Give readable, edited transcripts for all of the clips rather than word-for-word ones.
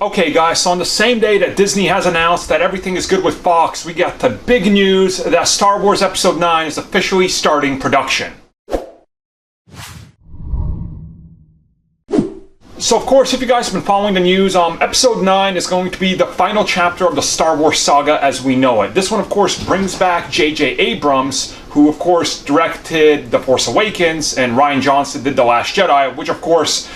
Okay guys, so on the same day that Disney has announced that everything is good with Fox, we got the big news that Star Wars Episode 9 is officially starting production. So of course, if you guys have been following the news, Episode 9 is going to be the final chapter of the Star Wars saga as we know it. This one of course brings back J.J. Abrams, who of course directed The Force Awakens, and Rian Johnson did The Last Jedi, which of course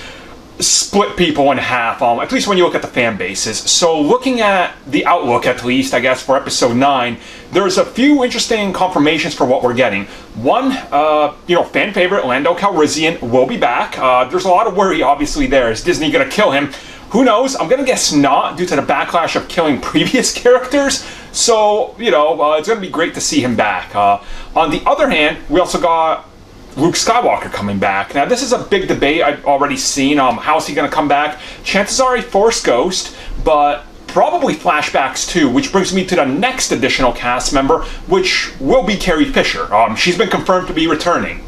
split people in half, at least when you look at the fan bases. So looking at the outlook, at least, I guess, for Episode 9, there's a few interesting confirmations for what we're getting. One, fan favorite Lando Calrissian will be back. There's a lot of worry, obviously, there. Is Disney going to kill him? Who knows? I'm going to guess not, due to the backlash of killing previous characters. So, it's going to be great to see him back. On the other hand, we also got Luke Skywalker coming back. Now, this is a big debate I've already seen. How is he going to come back? Chances are a Force ghost, but probably flashbacks too, which brings me to the next additional cast member, which will be Carrie Fisher. She's been confirmed to be returning.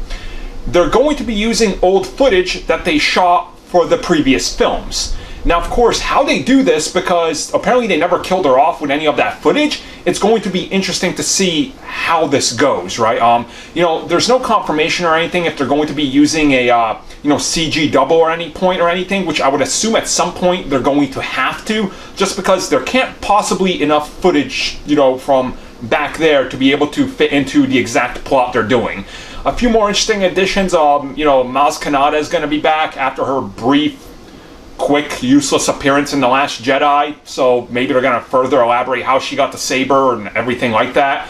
They're going to be using old footage that they shot for the previous films. Now, of course, how they do this, because apparently they never killed her off with any of that footage, it's going to be interesting to see how this goes, right? There's no confirmation or anything if they're going to be using a, CG double at any point or anything, which I would assume at some point they're going to have to, just because there can't possibly enough footage, from back there to be able to fit into the exact plot they're doing. A few more interesting additions, Maz Kanata is going to be back after her brief, quick, useless appearance in The Last Jedi, so maybe they're going to further elaborate how she got the saber and everything like that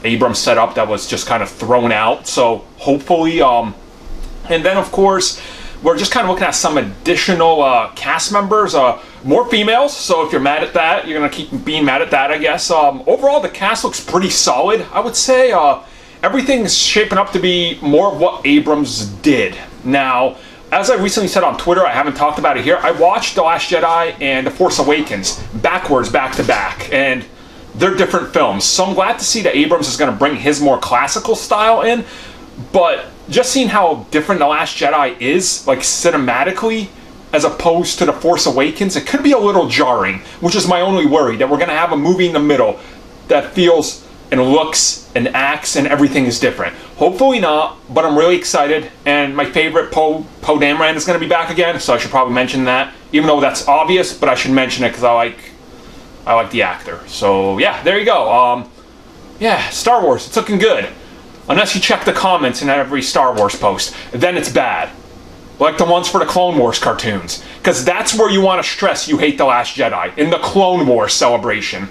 Abrams set up that was just kind of thrown out, so hopefully, and then of course, we're just kind of looking at some additional cast members, more females, so if you're mad at that, you're going to keep being mad at that, I guess. Overall, the cast looks pretty solid, I would say. Everything's shaping up to be more of what Abrams did. Now, as I recently said on Twitter, I haven't talked about it here, I watched The Last Jedi and The Force Awakens backwards, back to back, and they're different films. So I'm glad to see that Abrams is going to bring his more classical style in, but just seeing how different The Last Jedi is, like cinematically, as opposed to The Force Awakens, it could be a little jarring, which is my only worry, that we're going to have a movie in the middle that feels and looks and acts and everything is different. Hopefully not, but I'm really excited, and my favorite Poe Dameron is going to be back again, so I should probably mention that, even though that's obvious, but I should mention it because I like the actor. So yeah, there you go. Star Wars, it's looking good. Unless you check the comments in every Star Wars post, then it's bad. Like the ones for the Clone Wars cartoons, because that's where you want to stress you hate The Last Jedi, in the Clone Wars celebration.